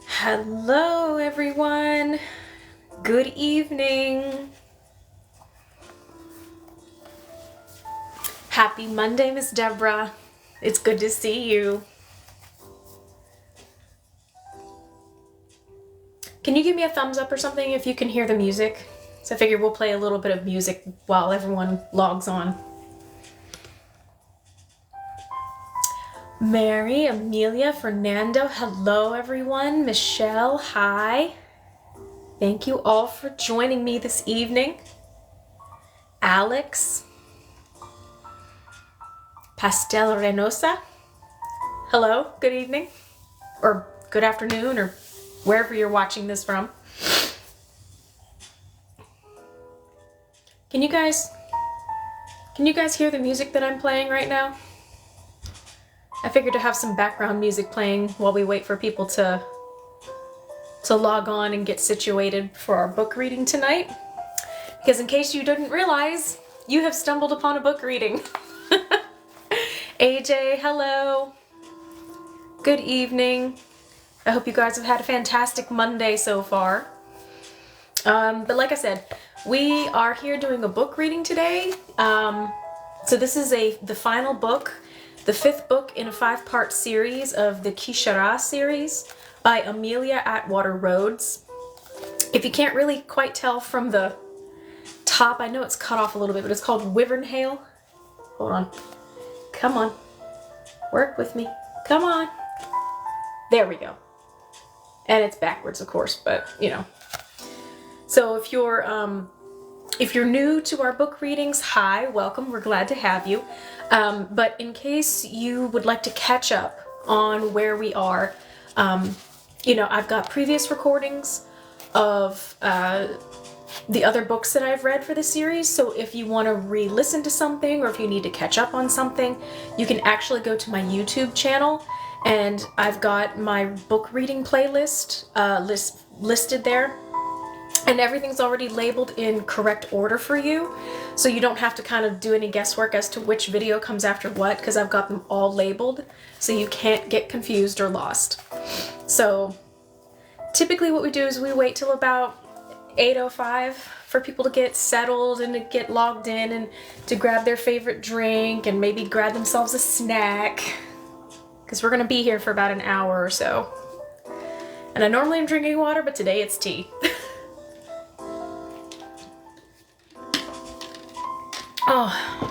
Hello everyone, good evening. Happy Monday, Miss Deborah. It's good to see you. Can you give me a thumbs up or something if you can hear the music? So I figure we'll play a little bit of music while everyone logs on. Mary, Amelia, Fernando, hello everyone. Michelle, hi. Thank you all for joining me this evening. Alex, Pastel Reynosa, hello, good evening, or good afternoon, or wherever you're watching this from. Can you guys hear the music that I'm playing right now? I figured to have some background music playing while we wait for people to log on and get situated for our book reading tonight. Because in case you didn't realize, you have stumbled upon a book reading. AJ, hello. Good evening. I hope you guys have had a fantastic Monday so far. But like I said, we are here doing a book reading today. So this is the final book, the 5th book in a 5-part series of the Kishara series by Amelia Atwater Rhodes. If you can't really quite tell from the top, I know it's cut off a little bit, but it's called Wyvernhail. Hold on. Come on. Work with me. Come on. There we go. And it's backwards, of course, but you know. So if you're new to our book readings, hi, welcome. We're glad to have you. But in case you would like to catch up on where we are, you know, I've got previous recordings of the other books that I've read for the series. So if you want to re-listen to something, or if you need to catch up on something, you can actually go to my YouTube channel, and I've got my book reading playlist listed there. And everything's already labeled in correct order for you, so you don't have to kind of do any guesswork as to which video comes after what, because I've got them all labeled, so you can't get confused or lost. So typically what we do is we wait till about 8:05 for people to get settled and to get logged in and to grab their favorite drink and maybe grab themselves a snack, because we're going to be here for about an hour or so. And I normally am drinking water, but today it's tea. Oh.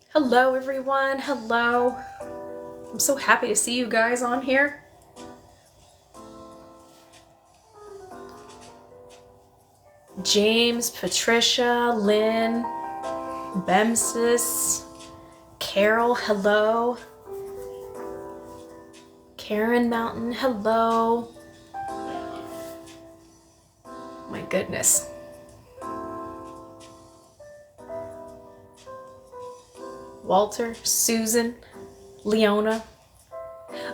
Hello everyone, hello. I'm so happy to see you guys on here. James, Patricia, Lynn, Bemsis, Carol, hello. Karen Mountain, hello. My goodness. Walter, Susan, Leona,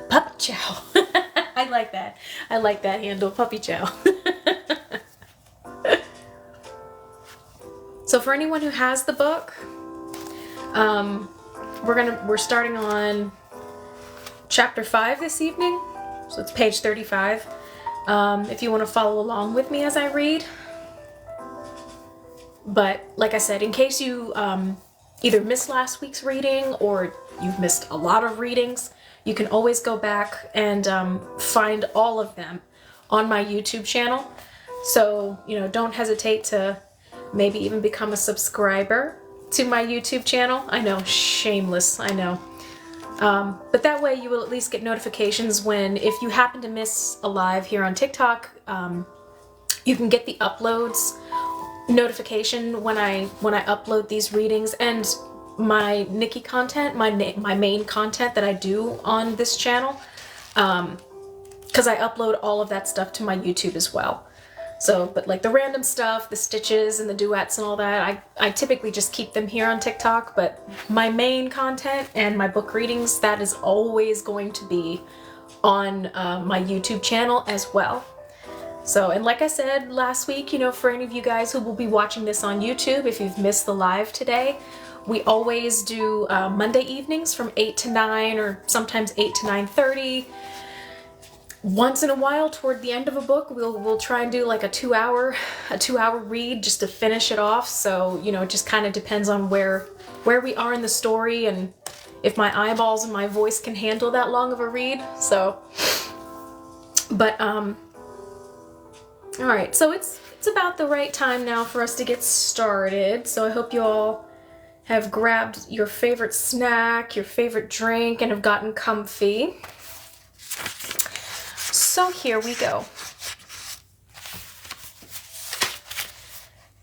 Puppy Chow. I like that. I like that handle, Puppy Chow. So for anyone who has the book, we're starting on chapter 5 this evening. So it's page 35. If you want to follow along with me as I read. But like I said, in case you either missed last week's reading or you've missed a lot of readings, you can always go back and find all of them on my YouTube channel. So, you know, don't hesitate to maybe even become a subscriber to my YouTube channel. I know, shameless, I know. But that way you will at least get notifications when, if you happen to miss a live here on TikTok, you can get the uploads notification when I upload these readings, and my Nikki content, my main content that I do on this channel, because I upload all of that stuff to my YouTube as well. So, but like the random stuff, the stitches and the duets and all that, I typically just keep them here on TikTok, but my main content and my book readings, that is always going to be on my YouTube channel as well. So, and like I said last week, for any of you guys who will be watching this on YouTube, if you've missed the live today, we always do Monday evenings from 8 to 9 or sometimes 8 to 9:30. Once in a while, toward the end of a book, we'll try and do like a 2-hour read just to finish it off. So, it just kind of depends on where we are in the story and if my eyeballs and my voice can handle that long of a read. So, but all right, so it's about the right time now for us to get started. So I hope you all have grabbed your favorite snack, your favorite drink, and have gotten comfy. So here we go.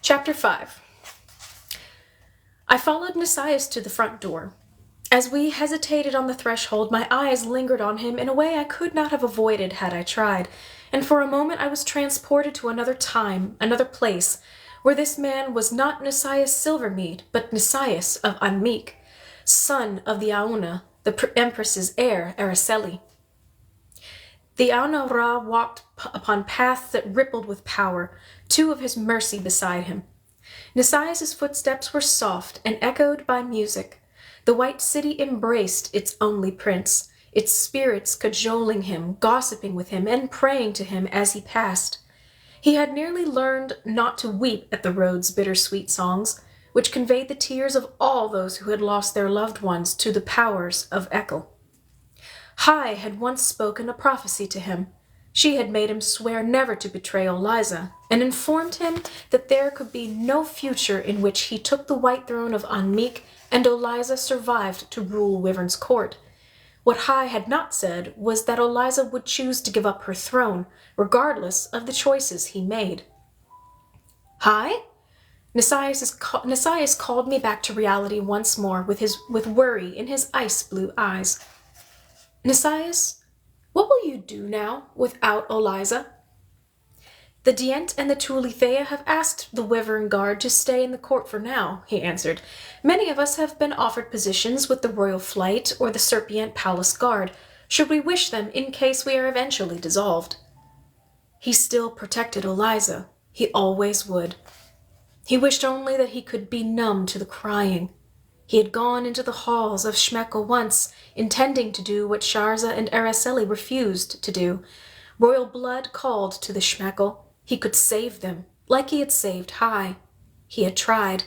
Chapter 5. I followed Nicias to the front door. As we hesitated on the threshold, my eyes lingered on him in a way I could not have avoided had I tried, and for a moment I was transported to another time, another place, where this man was not Nicias Silvermead, but Nicias of Anmeek, son of the Auna, the Empress's heir, Araceli. The Auna Ra walked upon paths that rippled with power, two of his mercy beside him. Nicias's footsteps were soft and echoed by music. The white city embraced its only prince, its spirits cajoling him, gossiping with him, and praying to him as he passed. He had nearly learned not to weep at the road's bittersweet songs, which conveyed the tears of all those who had lost their loved ones to the powers of Ekel. Hai had once spoken a prophecy to him. She had made him swear never to betray Oliza, and informed him that there could be no future in which he took the white throne of Anmeek and Oliza survived to rule Wyvern's court. What Hai had not said was that Oliza would choose to give up her throne, regardless of the choices he made. Hai? Nicias called me back to reality once more with worry in his ice-blue eyes. Nicias, what will you do now without Oliza? The Dient and the Tulithea have asked the Wyvern Guard to stay in the court for now, he answered. Many of us have been offered positions with the Royal Flight or the Serpient Palace Guard, should we wish them in case we are eventually dissolved. He still protected Oliza. He always would. He wished only that he could be numb to the crying. He had gone into the halls of Schmekel once, intending to do what Sharza and Araceli refused to do. Royal blood called to the Schmekel. He could save them, like he had saved Hai. He had tried.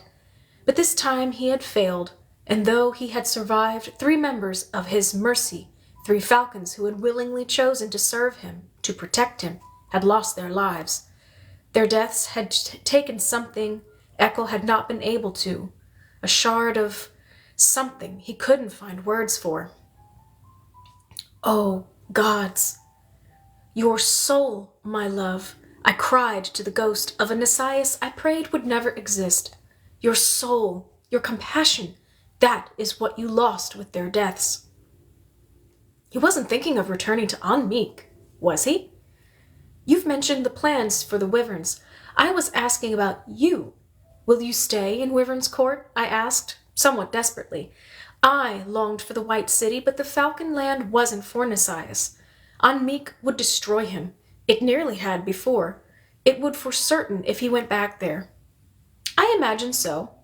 But this time he had failed, and though he had survived 3 members of his mercy, 3 falcons who had willingly chosen to serve him, to protect him, had lost their lives. Their deaths had taken something Ekel had not been able to, a shard of something he couldn't find words for. Oh, gods! Your soul, my love, I cried to the ghost of a Nicias I prayed would never exist. Your soul, your compassion, that is what you lost with their deaths. He wasn't thinking of returning to Anmeek, was he? You've mentioned the plans for the Wyverns. I was asking about you. Will you stay in Wyvern's court? I asked, somewhat desperately. I longed for the White City, but the Falcon Land wasn't for Nicias. Anmeek would destroy him. It nearly had before. It would for certain if he went back there. I imagine so.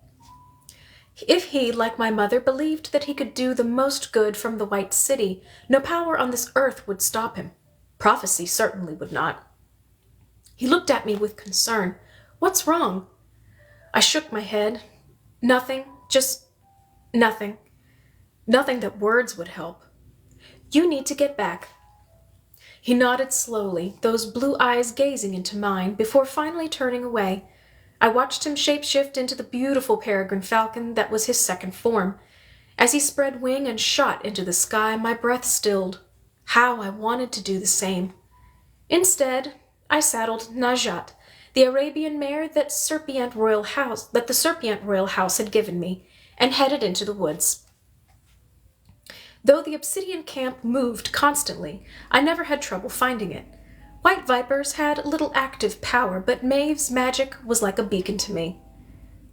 If he, like my mother, believed that he could do the most good from the White City, no power on this earth would stop him. Prophecy certainly would not. He looked at me with concern. What's wrong? I shook my head. Nothing, just nothing. Nothing that words would help. You need to get back. He nodded slowly, those blue eyes gazing into mine, before finally turning away. I watched him shapeshift into the beautiful peregrine falcon that was his second form. As he spread wing and shot into the sky, my breath stilled. How I wanted to do the same. Instead, I saddled Najat, the Arabian mare that the Serpient Royal House had given me, and headed into the woods. Though the obsidian camp moved constantly, I never had trouble finding it. White vipers had little active power, but Maeve's magic was like a beacon to me.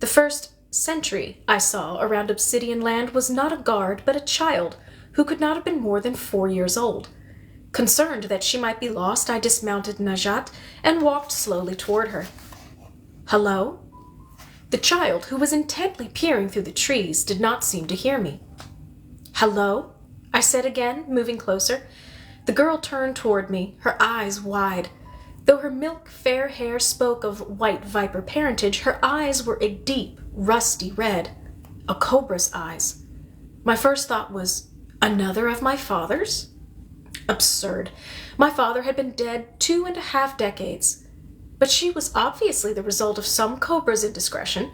The first sentry I saw around Obsidian Land was not a guard, but a child, who could not have been more than 4 years old. Concerned that she might be lost, I dismounted Najat and walked slowly toward her. Hello? The child, who was intently peering through the trees, did not seem to hear me. Hello? I said again, moving closer. The girl turned toward me, her eyes wide. Though her milk-fair hair spoke of white viper parentage, her eyes were a deep, rusty red, a cobra's eyes. My first thought was, another of my father's? Absurd. My father had been dead 2.5 decades. But she was obviously the result of some cobra's indiscretion.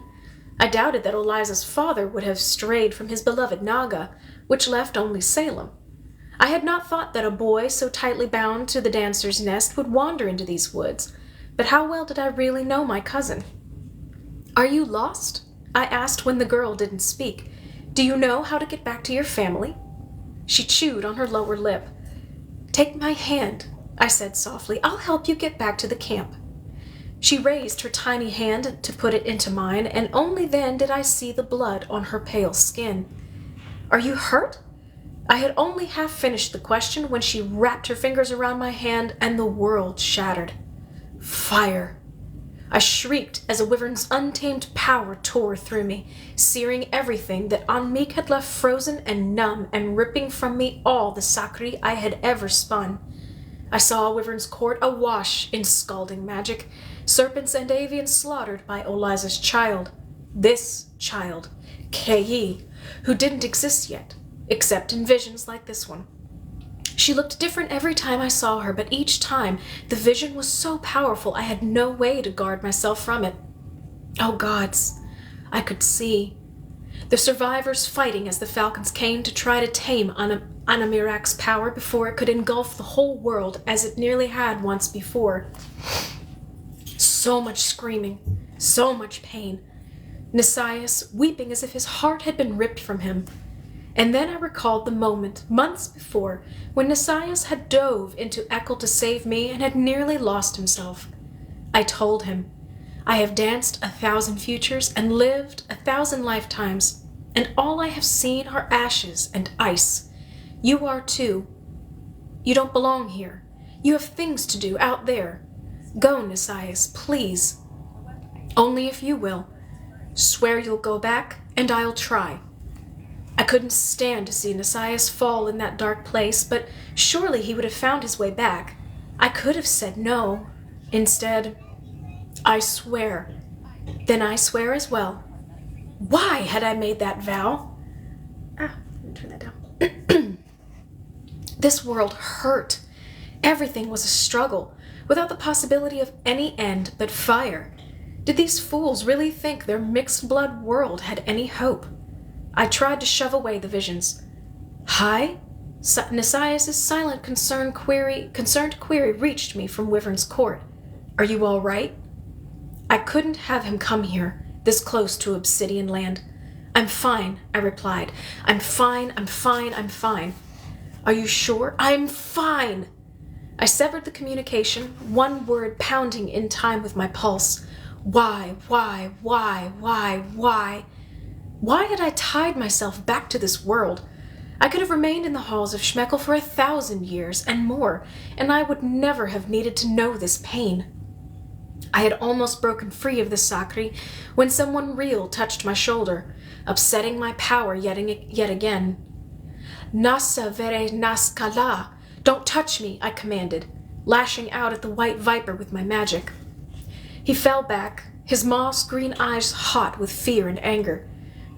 I doubted that Eliza's father would have strayed from his beloved Naga, which left only Salem. I had not thought that a boy so tightly bound to the dancer's nest would wander into these woods, but how well did I really know my cousin? Are you lost? I asked when the girl didn't speak. Do you know how to get back to your family? She chewed on her lower lip. Take my hand, I said softly. I'll help you get back to the camp. She raised her tiny hand to put it into mine, and only then did I see the blood on her pale skin. Are you hurt? I had only half finished the question when she wrapped her fingers around my hand and the world shattered. Fire! I shrieked as a wyvern's untamed power tore through me, searing everything that Anmik had left frozen and numb and ripping from me all the sakri I had ever spun. I saw Wyvern's court awash in scalding magic, serpents and avians slaughtered by Oliza's child. This child, Kei, who didn't exist yet, except in visions like this one. She looked different every time I saw her, but each time the vision was so powerful I had no way to guard myself from it. Oh gods, I could see. The survivors fighting as the falcons came to try to tame Anamirak's power before it could engulf the whole world as it nearly had once before. So much screaming, so much pain. Nisias weeping as if his heart had been ripped from him. And then I recalled the moment, months before, when Nisias had dove into Ekel to save me and had nearly lost himself. I told him, I have danced 1,000 futures and lived 1,000 lifetimes, and all I have seen are ashes and ice. You are too. You don't belong here. You have things to do out there. Go, Nisias, please. Only if you will. Swear you'll go back, and I'll try. I couldn't stand to see Nisias fall in that dark place, but surely he would have found his way back. I could have said no. Instead, I swear. Then I swear as well. Why had I made that vow? Let me turn that down. This world hurt. Everything was a struggle, without the possibility of any end but fire. Did these fools really think their mixed-blood world had any hope? I tried to shove away the visions. Hi? Nisias' silent, concerned query reached me from Wyvern's court. Are you all right? I couldn't have him come here, this close to Obsidian land. I'm fine, I replied. I'm fine. Are you sure? I'm fine! I severed the communication, one word pounding in time with my pulse. Why? Why had I tied myself back to this world? I could have remained in the halls of Schmeckel for 1,000 years and more, and I would never have needed to know this pain. I had almost broken free of the Sakri when someone real touched my shoulder, upsetting my power yet again. Nasa vere naskala. Don't touch me, I commanded, lashing out at the white viper with my magic. He fell back, his moss-green eyes hot with fear and anger.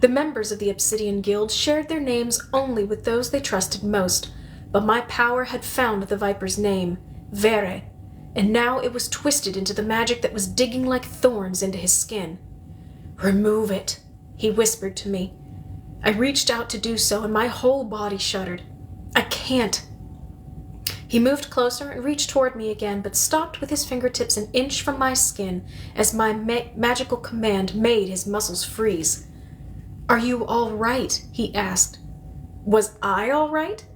The members of the Obsidian Guild shared their names only with those they trusted most, but my power had found the viper's name, Vere, and now it was twisted into the magic that was digging like thorns into his skin. Remove it, he whispered to me. I reached out to do so, and my whole body shuddered. I can't. He moved closer and reached toward me again, but stopped with his fingertips an inch from my skin as my magical command made his muscles freeze. Are you all right? He asked. Was I all right?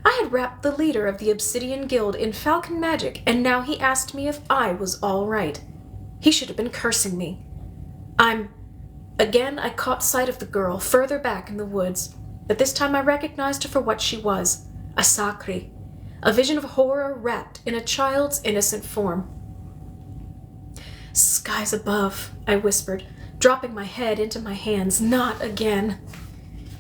I had wrapped the leader of the Obsidian Guild in falcon magic, and now he asked me if I was all right. He should have been cursing me. Again, I caught sight of the girl further back in the woods, but this time I recognized her for what she was, a Sakri. a vision of horror wrapped in a child's innocent form. "Skies above," I whispered, dropping my head into my hands. "Not again."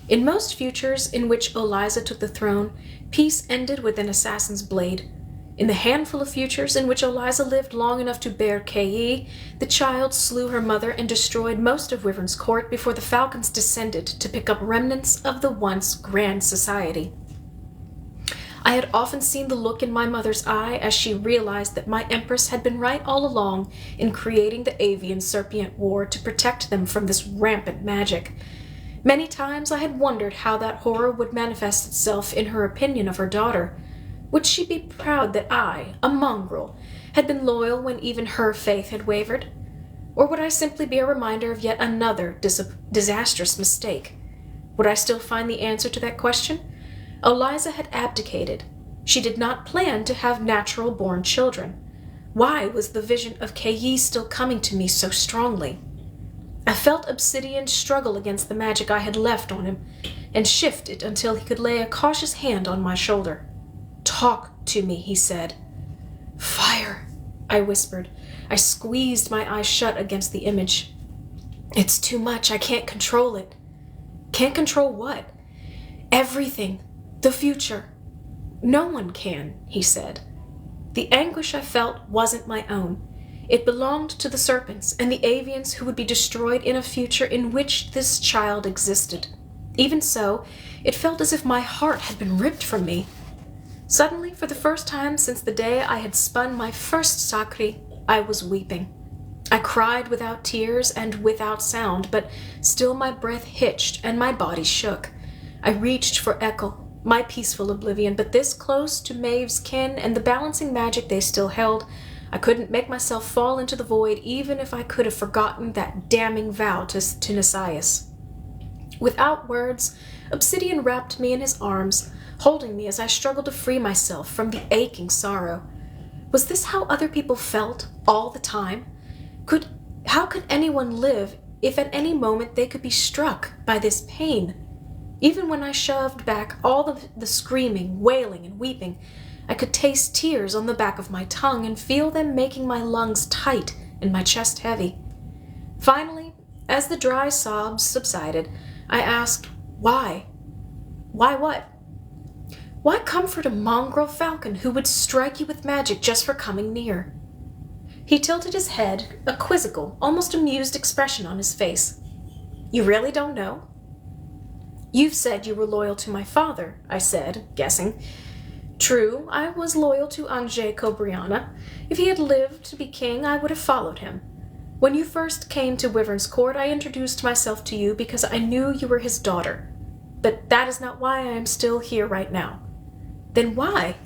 In most futures in which Eliza took the throne, peace ended with an assassin's blade. In the handful of futures in which Eliza lived long enough to bear K.E., the child slew her mother and destroyed most of Wyvern's court before the falcons descended to pick up remnants of the once grand society. I had often seen the look in my mother's eye as she realized that my empress had been right all along in creating the Avian-Serpient War to protect them from this rampant magic. Many times I had wondered how that horror would manifest itself in her opinion of her daughter. Would she be proud that I, a mongrel, had been loyal when even her faith had wavered? Or would I simply be a reminder of yet another disastrous mistake? Would I still find the answer to that question? Eliza had abdicated. She did not plan to have natural-born children. Why was the vision of K.E. still coming to me so strongly? I felt Obsidian struggle against the magic I had left on him, and shifted until he could lay a cautious hand on my shoulder. "Talk to me," he said. "Fire," I whispered. I squeezed my eyes shut against the image. "It's too much. I can't control it." "Can't control what?" "Everything. The future." "No one can," he said. The anguish I felt wasn't my own. It belonged to the serpents and the avians who would be destroyed in a future in which this child existed. Even so, it felt as if my heart had been ripped from me. Suddenly, for the first time since the day I had spun my first sakri, I was weeping. I cried without tears and without sound, but still my breath hitched and my body shook. I reached for Ekel, my peaceful oblivion, but this close to Maeve's kin and the balancing magic they still held, I couldn't make myself fall into the void even if I could have forgotten that damning vow to Nisias. Without words, Obsidian wrapped me in his arms, holding me as I struggled to free myself from the aching sorrow. Was this how other people felt all the time? How could anyone live if at any moment they could be struck by this pain? Even when I shoved back all the screaming, wailing, and weeping, I could taste tears on the back of my tongue and feel them making my lungs tight and my chest heavy. Finally, as the dry sobs subsided, I asked, "Why? Why what? Why comfort a mongrel falcon who would strike you with magic just for coming near?" He tilted his head, a quizzical, almost amused expression on his face. "You really don't know?" "You've said you were loyal to my father," I said, guessing. "True, I was loyal to Angers Cobriana. If he had lived to be king, I would have followed him. When you first came to Wyvern's court, I introduced myself to you because I knew you were his daughter. But that is not why I am still here right now." "Then why?"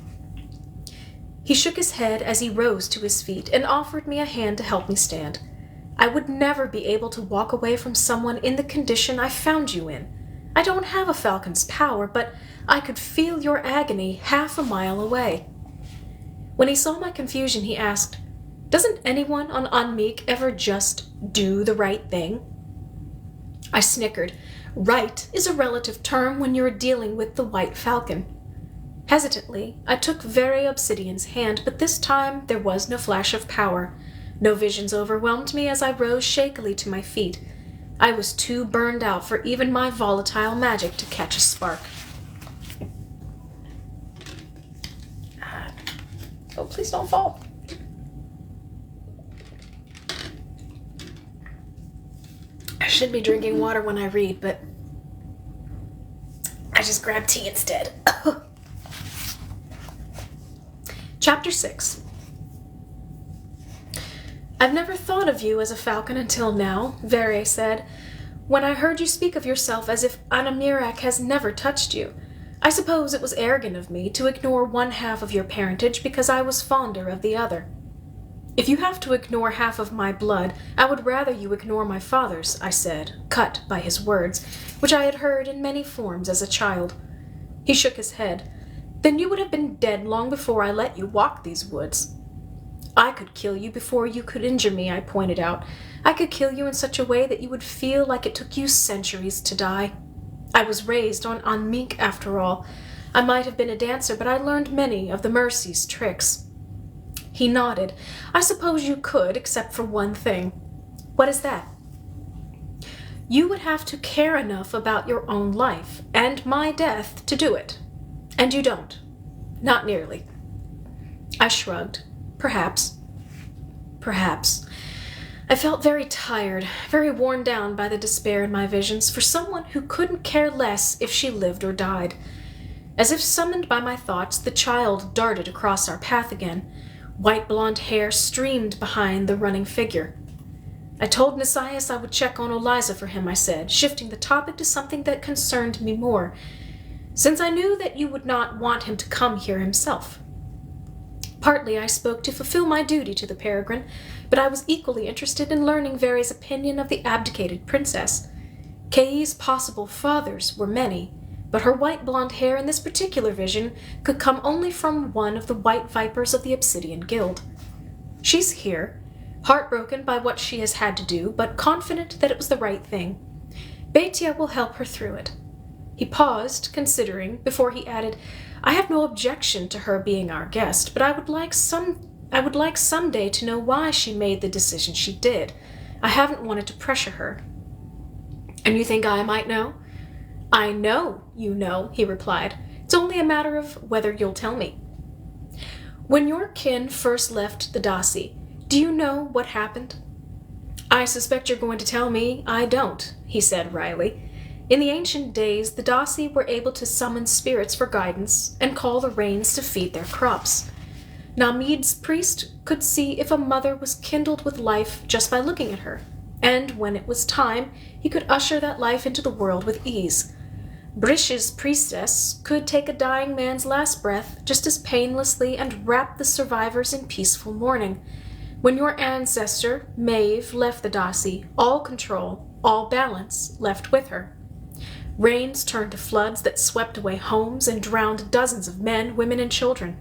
He shook his head as he rose to his feet and offered me a hand to help me stand. "I would never be able to walk away from someone in the condition I found you in. I don't have a falcon's power, but I could feel your agony half a mile away." When he saw my confusion, he asked, "Doesn't anyone on Anmeek ever just do the right thing?" I snickered. Right is a relative term when you're dealing with the white falcon. Hesitantly, I took Very Obsidian's hand, but this time there was no flash of power. No visions overwhelmed me as I rose shakily to my feet. I was too burned out for even my volatile magic to catch a spark. Oh, please don't fall. I should be drinking water when I read, but I just grabbed tea instead. Chapter 6. "I've never thought of you as a falcon until now," Vere said. "When I heard you speak of yourself as if Anamirak has never touched you, I suppose it was arrogant of me to ignore one half of your parentage because I was fonder of the other. If you have to ignore half of my blood, I would rather you ignore my father's," I said, cut by his words, which I had heard in many forms as a child. He shook his head. "Then you would have been dead long before I let you walk these woods." "I could kill you before you could injure me," I pointed out. "I could kill you in such a way that you would feel like it took you centuries to die. I was raised on Anmeek after all. I might have been a dancer, but I learned many of the Mercy's tricks. He nodded. I suppose you could, except for one thing. What is that? You would have to care enough about your own life and my death to do it. And you don't. Not nearly. I shrugged. Perhaps. Perhaps. I felt very tired, very worn down by the despair in my visions for someone who couldn't care less if she lived or died. As if summoned by my thoughts, the child darted across our path again. White blonde hair streamed behind the running figure. I told Nisias I would check on Eliza for him, I said, shifting the topic to something that concerned me more, since I knew that you would not want him to come here himself. Partly I spoke to fulfill my duty to the peregrine, but I was equally interested in learning Very's opinion of the abdicated princess. Kay's possible fathers were many, but her white blonde hair in this particular vision could come only from one of the white vipers of the Obsidian Guild. She's here, heartbroken by what she has had to do, but confident that it was the right thing. Betia will help her through it. He paused, considering, before he added, I have no objection to her being our guest, but I would like someday to know why she made the decision she did. I haven't wanted to pressure her. And you think I might know? I know you know, he replied. It's only a matter of whether you'll tell me. When your kin first left the Dasi, do you know what happened? I suspect you're going to tell me I don't, he said wryly. In the ancient days, the Dasi were able to summon spirits for guidance and call the rains to feed their crops. Namid's priest could see if a mother was kindled with life just by looking at her, and when it was time, he could usher that life into the world with ease. Brish's priestess could take a dying man's last breath just as painlessly and wrap the survivors in peaceful mourning. When your ancestor, Maeve, left the Dasi, all control, all balance left with her. Rains turned to floods that swept away homes and drowned dozens of men, women, and children.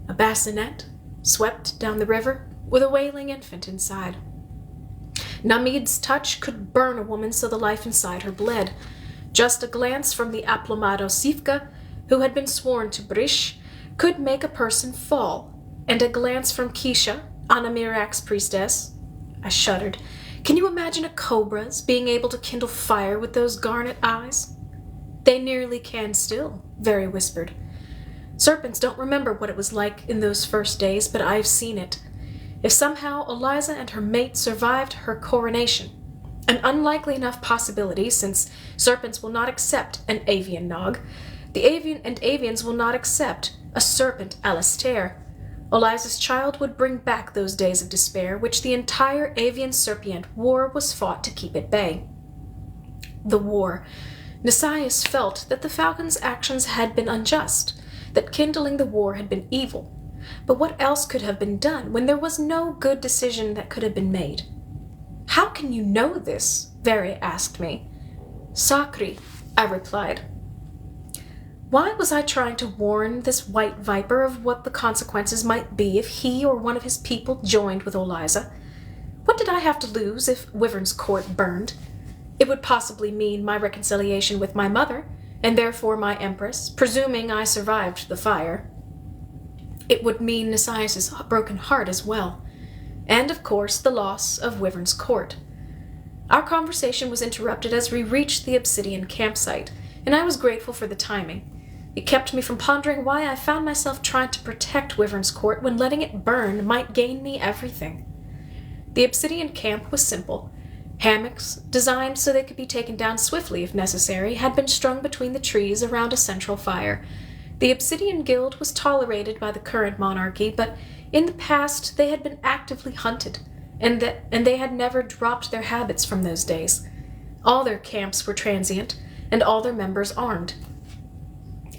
A bassinet swept down the river with a wailing infant inside. Namid's touch could burn a woman so the life inside her bled. Just a glance from the Aplomado Sifka, who had been sworn to Brish, could make a person fall, and a glance from Keisha, Anamirak's priestess. I shuddered. Can you imagine a cobra's being able to kindle fire with those garnet eyes? They nearly can still, Very whispered. Serpents don't remember what it was like in those first days, but I've seen it. If somehow Eliza and her mate survived her coronation, an unlikely enough possibility since serpents will not accept an avian nog, the avian and avians will not accept a serpent Alastair. Eliza's child would bring back those days of despair which the entire avian-serpient war was fought to keep at bay. The war. Nisias felt that the Falcon's actions had been unjust, that kindling the war had been evil. But what else could have been done when there was no good decision that could have been made? How can you know this? Very asked me. Sakri, I replied. Why was I trying to warn this white viper of what the consequences might be if he or one of his people joined with Eliza? What did I have to lose if Wyvern's court burned? It would possibly mean my reconciliation with my mother, and therefore my empress, presuming I survived the fire. It would mean Nisias' broken heart as well, and of course the loss of Wyvern's court. Our conversation was interrupted as we reached the Obsidian campsite, and I was grateful for the timing. It kept me from pondering why I found myself trying to protect Wyvern's court when letting it burn might gain me everything. The Obsidian camp was simple. Hammocks, designed so they could be taken down swiftly if necessary, had been strung between the trees around a central fire. The Obsidian Guild was tolerated by the current monarchy, but in the past they had been actively hunted, and they had never dropped their habits from those days. All their camps were transient, and all their members armed.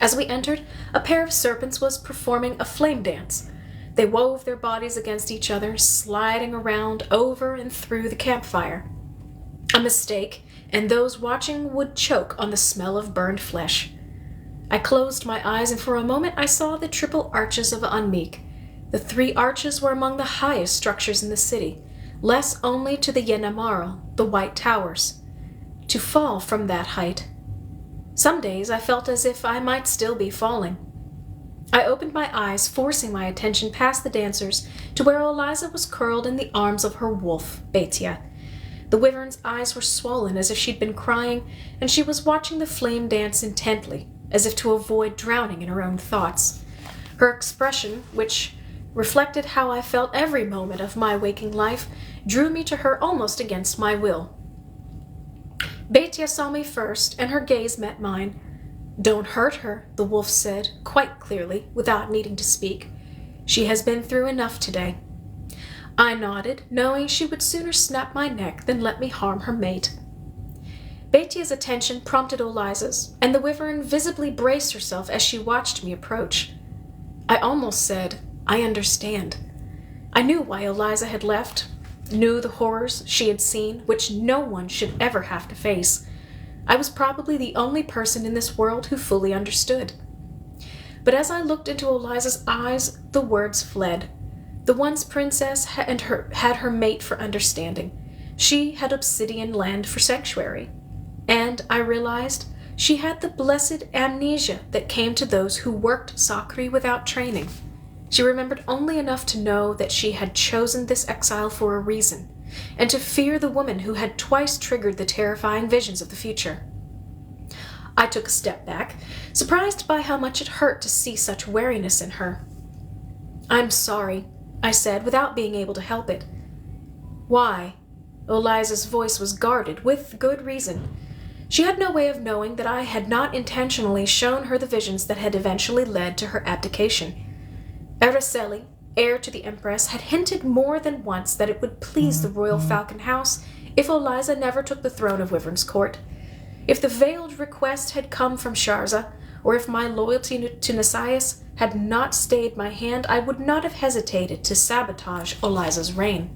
As we entered, a pair of serpents was performing a flame dance. They wove their bodies against each other, sliding around over and through the campfire. A mistake, and those watching would choke on the smell of burned flesh. I closed my eyes, and for a moment I saw the triple arches of Unmeek. The 3 arches were among the highest structures in the city, less only to the Yenamaral, the White Towers. To fall from that height. Some days I felt as if I might still be falling. I opened my eyes, forcing my attention past the dancers to where Eliza was curled in the arms of her wolf, Betia. The wyvern's eyes were swollen as if she'd been crying, and she was watching the flame dance intently, as if to avoid drowning in her own thoughts. Her expression, which reflected how I felt every moment of my waking life, drew me to her almost against my will. Betia saw me first, and her gaze met mine. "Don't hurt her," the wolf said, quite clearly, without needing to speak. "She has been through enough today." I nodded, knowing she would sooner snap my neck than let me harm her mate. Betia's attention prompted Eliza's, and the wyvern visibly braced herself as she watched me approach. I almost said, "I understand." I knew why Eliza had left, knew the horrors she had seen, which no one should ever have to face. I was probably the only person in this world who fully understood. But as I looked into Eliza's eyes, the words fled. The once princess had her mate for understanding. She had Obsidian Land for sanctuary. And I realized she had the blessed amnesia that came to those who worked Sakri without training. She remembered only enough to know that she had chosen this exile for a reason, and to fear the woman who had twice triggered the terrifying visions of the future. I took a step back, surprised by how much it hurt to see such wariness in her. "I'm sorry," I said, without being able to help it. "Why?" Eliza's voice was guarded, with good reason. She had no way of knowing that I had not intentionally shown her the visions that had eventually led to her abdication. Araceli, heir to the Empress, had hinted more than once that it would please the royal Falcon House if Eliza never took the throne of Wyvern's court. If the veiled request had come from Sharza, or if my loyalty to Nisias had not stayed my hand, I would not have hesitated to sabotage Eliza's reign.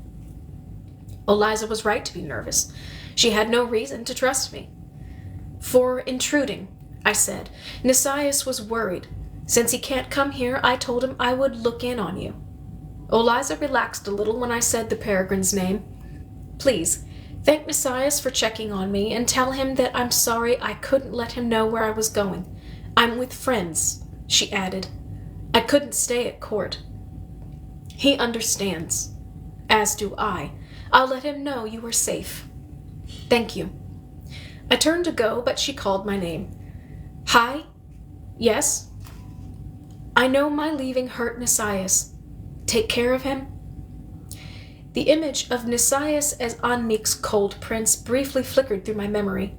Eliza was right to be nervous. She had no reason to trust me. "For intruding," I said. "Nisias was worried. Since he can't come here, I told him I would look in on you." Eliza relaxed a little when I said the peregrine's name. "Please, thank Nisias for checking on me, and tell him that I'm sorry I couldn't let him know where I was going. I'm with friends," she added. "I couldn't stay at court." "He understands. As do I. I'll let him know you are safe." "Thank you." I turned to go, but she called my name. "Hi? Yes?" "I know my leaving hurt Nisias. Take care of him." The image of Nisias as Anmeek's cold prince briefly flickered through my memory.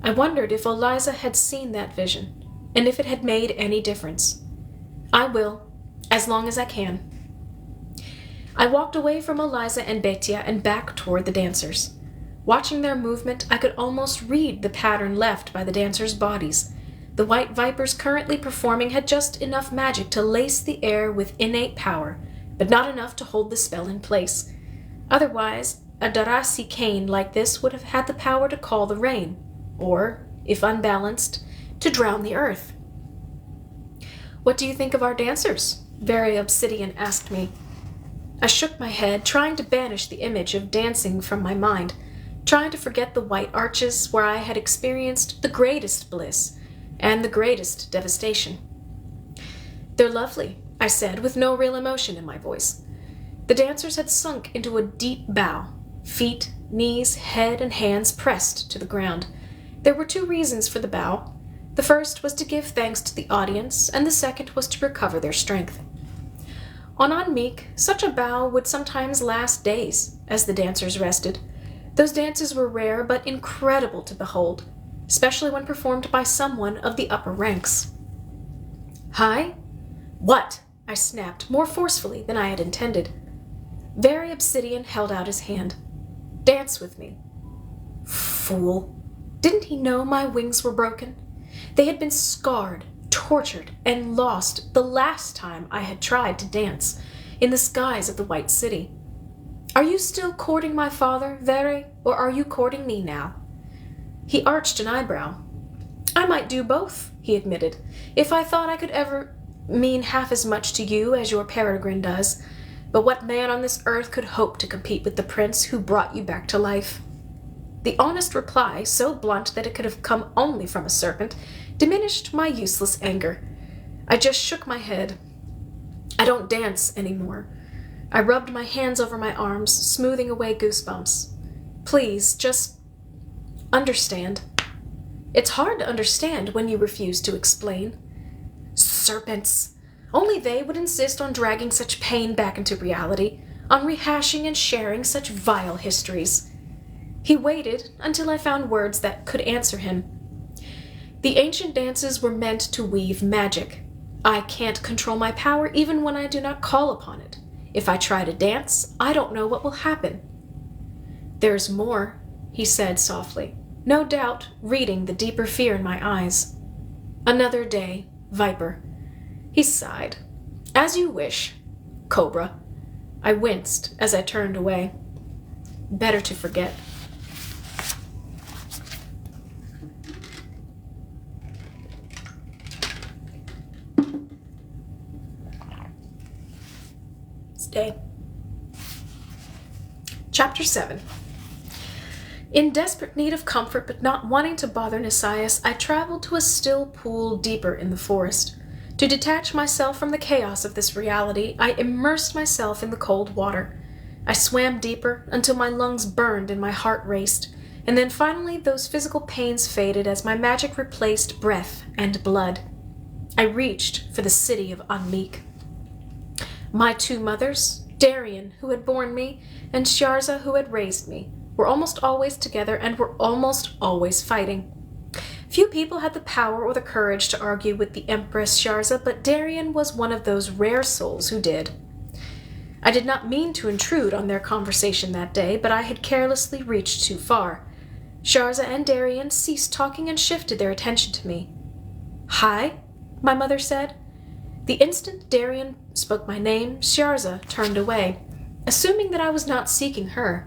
I wondered if Eliza had seen that vision, and if it had made any difference. "I will, as long as I can." I walked away from Eliza and Betia and back toward the dancers. Watching their movement, I could almost read the pattern left by the dancers' bodies. The white vipers currently performing had just enough magic to lace the air with innate power, but not enough to hold the spell in place. Otherwise, a Darasi cane like this would have had the power to call the rain, or, if unbalanced, to drown the earth. "What do you think of our dancers?" Very Obsidian asked me. I shook my head, trying to banish the image of dancing from my mind, trying to forget the white arches where I had experienced the greatest bliss and the greatest devastation. "They're lovely," I said, with no real emotion in my voice. The dancers had sunk into a deep bow, feet, knees, head, and hands pressed to the ground. There were two reasons for the bow. The first was to give thanks to the audience, and the second was to recover their strength. On Anmeek, such a bow would sometimes last days, as the dancers rested. Those dances were rare but incredible to behold, especially when performed by someone of the upper ranks. "Hi?" "What?" I snapped, more forcefully than I had intended. Very Obsidian held out his hand. "Dance with me." Fool. Didn't he know my wings were broken? They had been scarred, tortured, and lost the last time I had tried to dance in the skies of the White City. "Are you still courting my father, Vere, or are you courting me now?" He arched an eyebrow. "I might do both," he admitted, "if I thought I could ever mean half as much to you as your peregrine does. But what man on this earth could hope to compete with the prince who brought you back to life?" The honest reply, so blunt that it could have come only from a serpent, diminished my useless anger. I just shook my head. I don't dance anymore. I rubbed my hands over my arms, smoothing away goosebumps. Please, just understand. It's hard to understand when you refuse to explain. Serpents! Only they would insist on dragging such pain back into reality, on rehashing and sharing such vile histories. He waited until I found words that could answer him. The ancient dances were meant to weave magic. I can't control my power even when I do not call upon it. If I try to dance, I don't know what will happen. There's more, he said softly, no doubt reading the deeper fear in my eyes. Another day, Viper. He sighed. As you wish, Cobra. I winced as I turned away. Better to forget. Stay. Chapter 7. In desperate need of comfort but not wanting to bother Nisias, I traveled to a still pool deeper in the forest. To detach myself from the chaos of this reality, I immersed myself in the cold water. I swam deeper until my lungs burned and my heart raced, and then finally those physical pains faded as my magic replaced breath and blood. I reached for the city of Anmeek. My two mothers, Darien, who had borne me, and Sharza, who had raised me, were almost always together and were almost always fighting. Few people had the power or the courage to argue with the Empress Sharza, but Darien was one of those rare souls who did. I did not mean to intrude on their conversation that day, but I had carelessly reached too far. Sharza and Darien ceased talking and shifted their attention to me. "Hi," my mother said. The instant Darien spoke my name, Sharza turned away, assuming that I was not seeking her.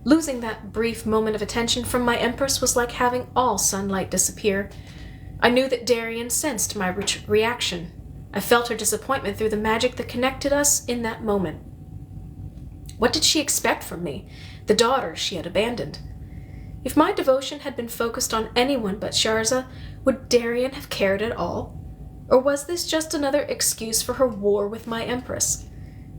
Losing that brief moment of attention from my Empress was like having all sunlight disappear. I knew that Darien sensed my reaction. I felt her disappointment through the magic that connected us in that moment. What did she expect from me, the daughter she had abandoned? If my devotion had been focused on anyone but Sharza, would Darien have cared at all? Or was this just another excuse for her war with my Empress?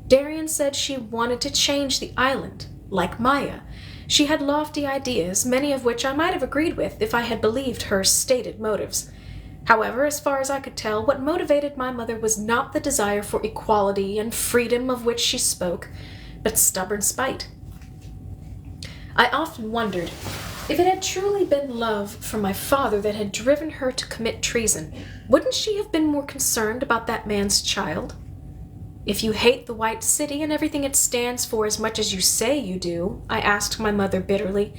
Darien said she wanted to change the island, like Maya. She had lofty ideas, many of which I might have agreed with if I had believed her stated motives. However, as far as I could tell, what motivated my mother was not the desire for equality and freedom of which she spoke, but stubborn spite. I often wondered if it had truly been love for my father that had driven her to commit treason. Wouldn't she have been more concerned about that man's child? If you hate the White City and everything it stands for as much as you say you do, I asked my mother bitterly,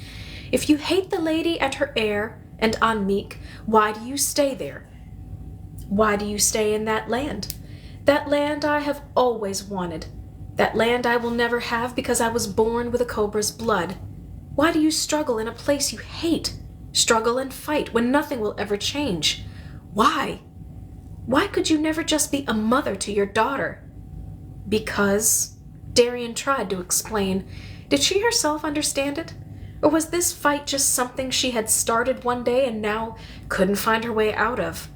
if you hate the lady and her heir and Anmeek, why do you stay there? Why do you stay in that land? That land I have always wanted. That land I will never have because I was born with a cobra's blood. Why do you struggle in a place you hate? Struggle and fight when nothing will ever change. Why? Why could you never just be a mother to your daughter? Because, Darien tried to explain. Did she herself understand it? Or was this fight just something she had started one day and now couldn't find her way out of?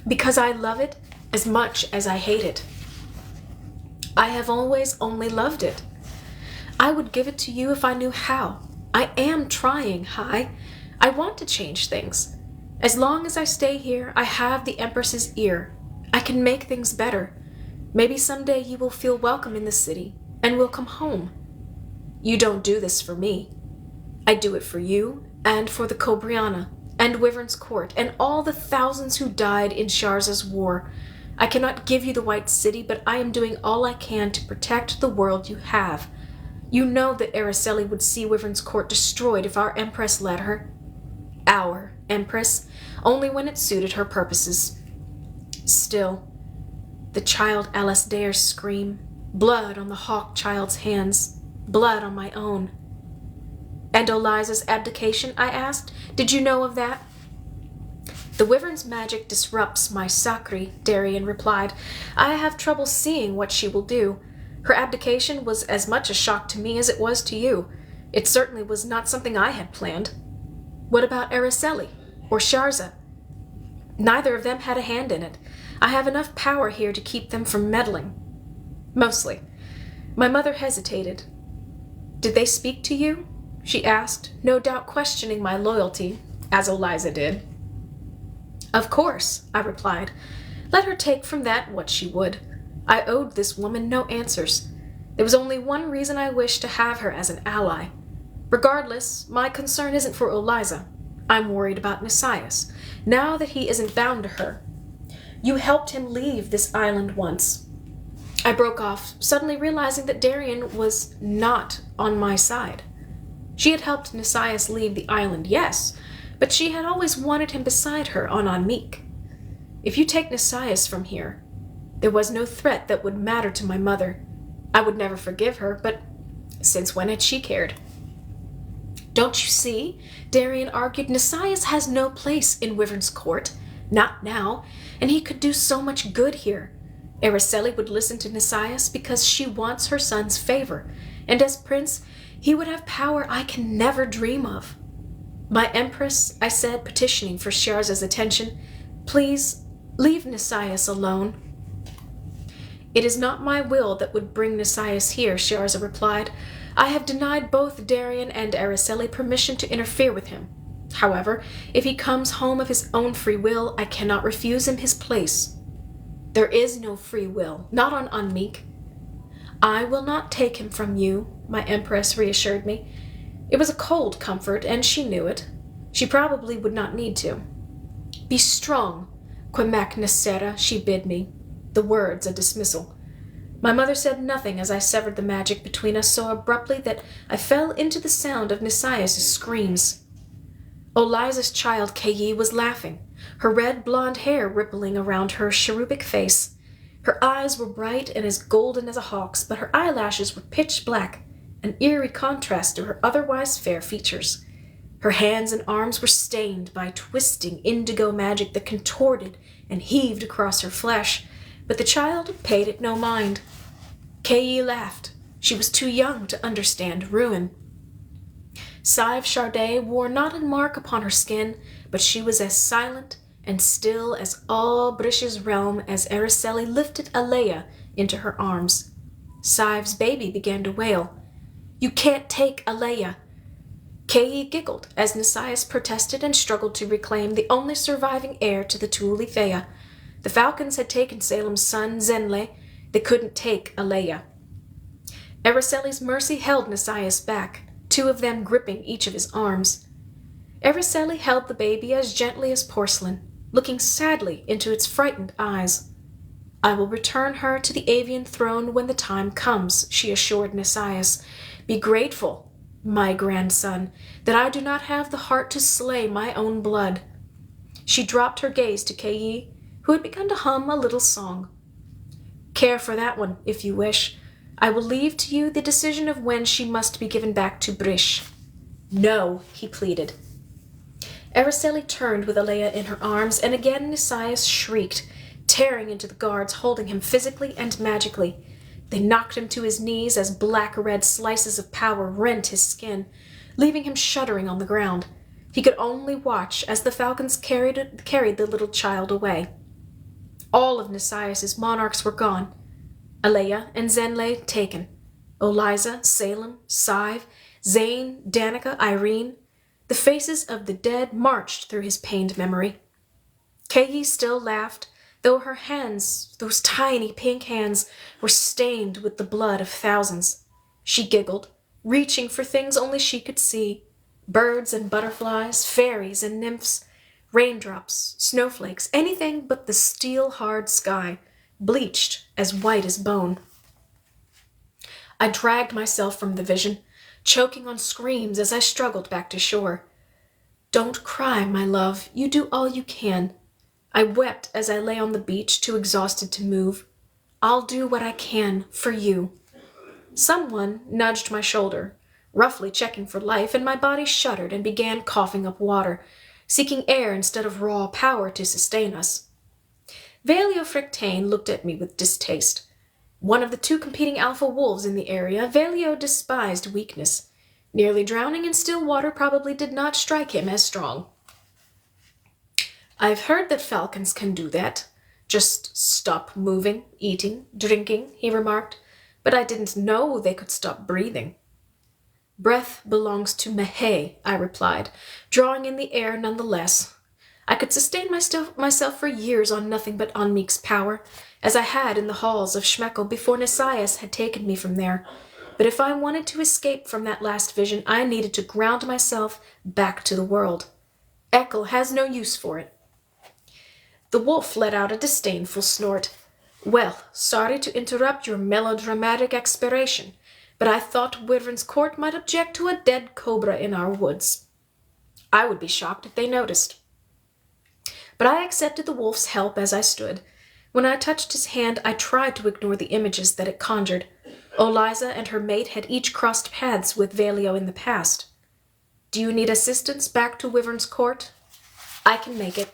Because I love it as much as I hate it. I have always only loved it. I would give it to you if I knew how. I am trying, Hai. I want to change things. As long as I stay here, I have the Empress's ear. I can make things better. Maybe someday you will feel welcome in the city and will come home. You don't do this for me. I do it for you and for the Cobriana and Wyvern's court and all the thousands who died in Sharza's war. I cannot give you the White City, but I am doing all I can to protect the world you have. You know that Araceli would see Wyvern's court destroyed if our Empress let her. Our Empress, only when it suited her purposes. Still, the child Alasdair's scream, blood on the hawk child's hands, blood on my own. And Oliza's abdication, I asked. Did you know of that? The Wyvern's magic disrupts my Sakri, Darien replied. I have trouble seeing what she will do. Her abdication was as much a shock to me as it was to you. It certainly was not something I had planned. What about Araceli or Sharza? Neither of them had a hand in it. I have enough power here to keep them from meddling. Mostly. My mother hesitated. Did they speak to you? She asked, no doubt questioning my loyalty, as Eliza did. Of course, I replied. Let her take from that what she would. I owed this woman no answers. There was only one reason I wished to have her as an ally. Regardless, my concern isn't for Eliza. I'm worried about Nisias, now that he isn't bound to her. You helped him leave this island once. I broke off, suddenly realizing that Darian was not on my side. She had helped Nisias leave the island, yes, but she had always wanted him beside her on Anmeek. If you take Nisias from here, there was no threat that would matter to my mother. I would never forgive her, but since when had she cared? Don't you see? Darian argued. Nisias has no place in Wyvern's court. Not now, and he could do so much good here. Araceli would listen to Nisias because she wants her son's favor, and as prince, he would have power I can never dream of. My empress, I said, petitioning for Sharza's attention, please leave Nisias alone. It is not my will that would bring Nisias here, Sharza replied. I have denied both Darian and Araceli permission to interfere with him. However, if he comes home of his own free will, I cannot refuse him his place. There is no free will, not on Anmeek. I will not take him from you, my empress reassured me. It was a cold comfort, and she knew it. She probably would not need to. Be strong, Quimac Nacera, she bid me, the words a dismissal. My mother said nothing as I severed the magic between us so abruptly that I fell into the sound of Nisias' screams. Eliza's child, Kayi, was laughing, her red blonde hair rippling around her cherubic face. Her eyes were bright and as golden as a hawk's, but her eyelashes were pitch black, an eerie contrast to her otherwise fair features. Her hands and arms were stained by twisting indigo magic that contorted and heaved across her flesh, but the child paid it no mind. Kayi laughed. She was too young to understand ruin. Sive Chardet wore not a mark upon her skin, but she was as silent and still as all Brish's realm as Araceli lifted Alea into her arms. Sive's baby began to wail. You can't take Alea. Kayi giggled as Nisias protested and struggled to reclaim the only surviving heir to the Tuuli Thea. The Falcons had taken Salem's son, Zenle. They couldn't take Alea. Araceli's mercy held Nisias back, two of them gripping each of his arms. Araceli held the baby as gently as porcelain, looking sadly into its frightened eyes. I will return her to the avian throne when the time comes, she assured Nisias. Be grateful, my grandson, that I do not have the heart to slay my own blood. She dropped her gaze to Kayi, who had begun to hum a little song. Care for that one, if you wish. I will leave to you the decision of when she must be given back to Brish. No, he pleaded. Araceli turned with Alea in her arms, and again Nisias shrieked, tearing into the guards, holding him physically and magically. They knocked him to his knees as black-red slices of power rent his skin, leaving him shuddering on the ground. He could only watch as the Falcons carried the little child away. All of Nisias' monarchs were gone. Alea and Zenle taken. Eliza, Salem, Sive, Zane, Danica, Irene. The faces of the dead marched through his pained memory. Kayi still laughed, though her hands, those tiny pink hands, were stained with the blood of thousands. She giggled, reaching for things only she could see. Birds and butterflies, fairies and nymphs, raindrops, snowflakes, anything but the steel-hard sky, bleached as white as bone. I dragged myself from the vision, choking on screams as I struggled back to shore. Don't cry, my love. You do all you can. I wept as I lay on the beach, too exhausted to move. I'll do what I can for you. Someone nudged my shoulder, roughly checking for life, and my body shuddered and began coughing up water, seeking air instead of raw power to sustain us. Valio Frictane looked at me with distaste. One of the two competing alpha wolves in the area, Valio despised weakness. Nearly drowning in still water probably did not strike him as strong. I've heard that falcons can do that. Just stop moving, eating, drinking, he remarked, but I didn't know they could stop breathing. Breath belongs to Mehe, I replied, drawing in the air nonetheless. I could sustain myself for years on nothing but Anmeek's power, as I had in the halls of Schmeckel before Nisias had taken me from there. But if I wanted to escape from that last vision, I needed to ground myself back to the world. Ekel has no use for it. The wolf let out a disdainful snort. Well, sorry to interrupt your melodramatic expiration, but I thought Wyvern's court might object to a dead cobra in our woods. I would be shocked if they noticed. But I accepted the wolf's help as I stood. When I touched his hand, I tried to ignore the images that it conjured. Eliza and her mate had each crossed paths with Valio in the past. Do you need assistance back to Wyvern's court? I can make it.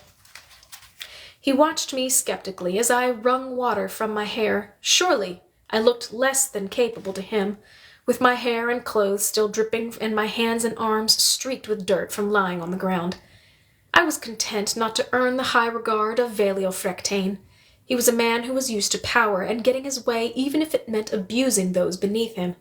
He watched me skeptically as I wrung water from my hair. Surely I looked less than capable to him, with my hair and clothes still dripping and my hands and arms streaked with dirt from lying on the ground. I was content not to earn the high regard of Valio Frectane. He was a man who was used to power and getting his way even if it meant abusing those beneath him.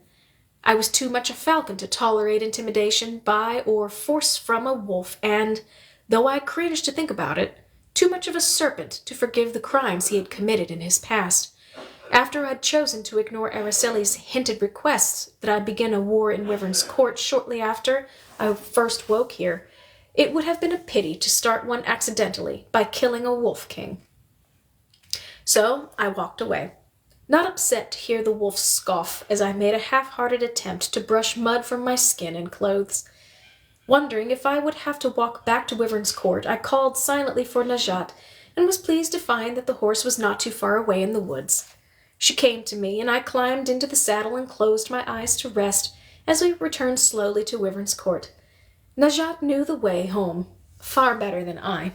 I was too much a falcon to tolerate intimidation by or force from a wolf and, though I cringed to think about it, too much of a serpent to forgive the crimes he had committed in his past. After I'd chosen to ignore Araceli's hinted requests that I begin a war in Wyvern's court shortly after I first woke here, it would have been a pity to start one accidentally by killing a wolf king. So I walked away, not upset to hear the wolf scoff as I made a half-hearted attempt to brush mud from my skin and clothes. Wondering if I would have to walk back to Wyvern's court, I called silently for Najat and was pleased to find that the horse was not too far away in the woods. She came to me, and I climbed into the saddle and closed my eyes to rest as we returned slowly to Wyvern's court. Najat knew the way home far better than I.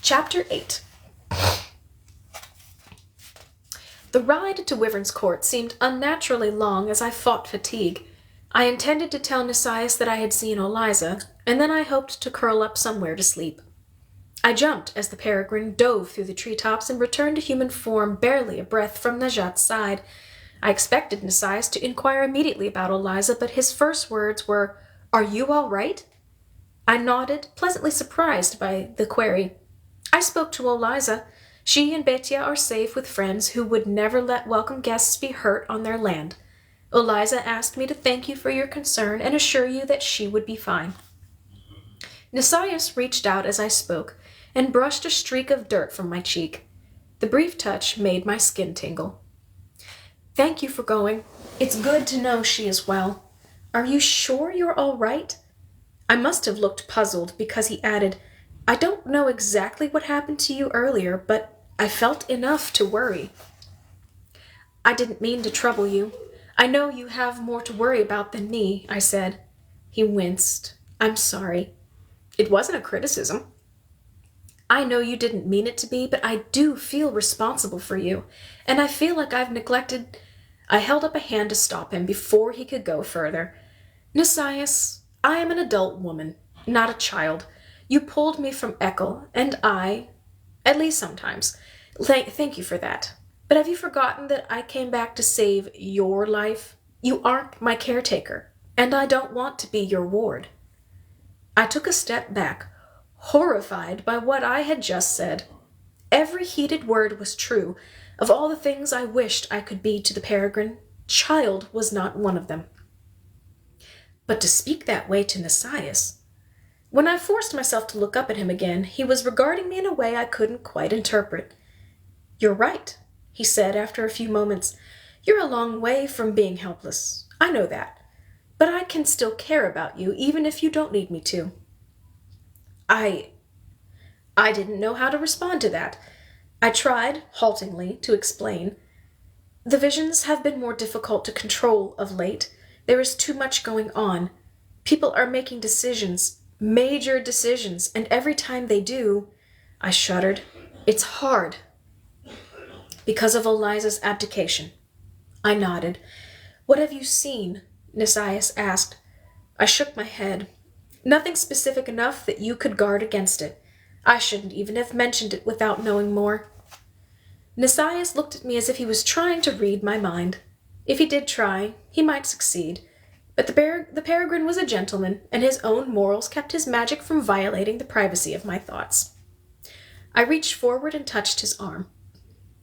Chapter 8. The ride to Wyvern's court seemed unnaturally long as I fought fatigue. I intended to tell Nisias that I had seen Eliza, and then I hoped to curl up somewhere to sleep. I jumped as the peregrine dove through the treetops and returned to human form barely a breath from Najat's side. I expected Nisias to inquire immediately about Eliza, but his first words were, "Are you all right?" I nodded, pleasantly surprised by the query. I spoke to Eliza. She and Betia are safe with friends who would never let welcome guests be hurt on their land. Eliza asked me to thank you for your concern and assure you that she would be fine. Nisias reached out as I spoke and brushed a streak of dirt from my cheek. The brief touch made my skin tingle. Thank you for going. It's good to know she is well. Are you sure you're all right? I must have looked puzzled because he added, I don't know exactly what happened to you earlier, but I felt enough to worry. I didn't mean to trouble you. I know you have more to worry about than me, I said. He winced. I'm sorry. It wasn't a criticism. I know you didn't mean it to be, but I do feel responsible for you, and I feel like I've neglected... I held up a hand to stop him before he could go further. Nisias, I am an adult woman, not a child. You pulled me from Ekel, and I, at least sometimes, thank you for that. But have you forgotten that I came back to save your life? You aren't my caretaker, and I don't want to be your ward. I took a step back, horrified by what I had just said. Every heated word was true. Of all the things I wished I could be to the peregrine, child was not one of them. But to speak that way to Nisias... When I forced myself to look up at him again, he was regarding me in a way I couldn't quite interpret. You're right, he said after a few moments. You're a long way from being helpless. I know that. But I can still care about you, even if you don't need me to. I didn't know how to respond to that. I tried, haltingly, to explain. The visions have been more difficult to control of late. There is too much going on. People are making decisions, major decisions, and every time they do, I shuddered, It's hard because of Eliza's abdication. I nodded. What have you seen? Nisias asked. I shook my head. Nothing specific enough that you could guard against it. I shouldn't even have mentioned it without knowing more. Nisias looked at me as if he was trying to read my mind. If he did try, he might succeed. But the peregrine was a gentleman, and his own morals kept his magic from violating the privacy of my thoughts. I reached forward and touched his arm.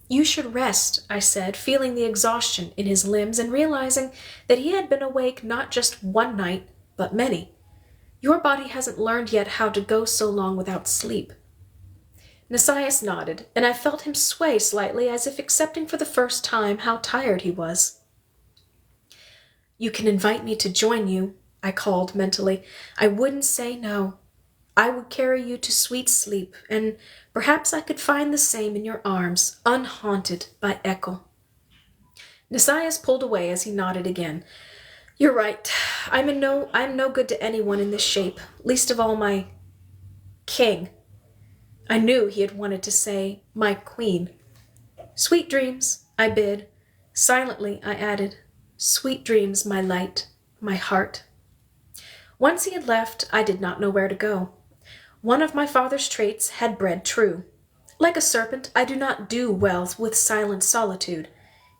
You should rest, I said, feeling the exhaustion in his limbs and realizing that he had been awake not just one night, but many. Your body hasn't learned yet how to go so long without sleep. Nisias nodded, and I felt him sway slightly as if accepting for the first time how tired he was. You can invite me to join you, I called mentally. I wouldn't say no. I would carry you to sweet sleep, and perhaps I could find the same in your arms, unhaunted by echo. Nisias pulled away as he nodded again. You're right. I'm no good to anyone in this shape, least of all my king. I knew he had wanted to say my queen. Sweet dreams, I bid. Silently, I added, sweet dreams, my light, my heart. Once he had left, I did not know where to go. One of my father's traits had bred true. Like a serpent, I do not do well with silent solitude.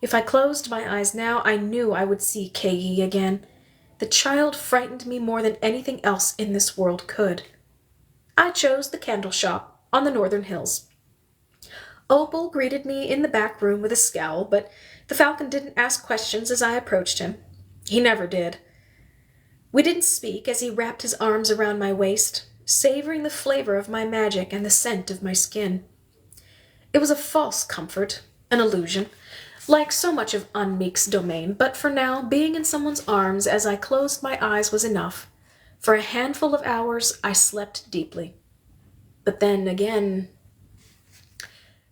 If I closed my eyes now, I knew I would see Kagi again. The child frightened me more than anything else in this world could. I chose the candle shop on the northern hills. Opal greeted me in the back room with a scowl, but the falcon didn't ask questions as I approached him. He never did. We didn't speak as he wrapped his arms around my waist, savoring the flavor of my magic and the scent of my skin. It was a false comfort, an illusion, like so much of Unmeek's domain, but for now, being in someone's arms as I closed my eyes was enough. For a handful of hours, I slept deeply. But then again...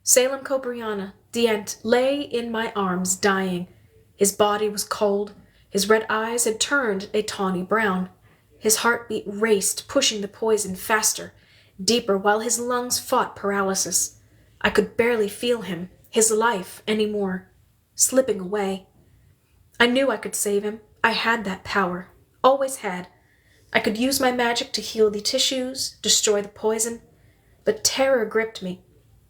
Salem Cobriana, Dient, lay in my arms, dying. His body was cold. His red eyes had turned a tawny brown. His heartbeat raced, pushing the poison faster, deeper, while his lungs fought paralysis. I could barely feel him, his life, anymore, slipping away. I knew I could save him. I had that power. Always had. I could use my magic to heal the tissues, destroy the poison. But terror gripped me.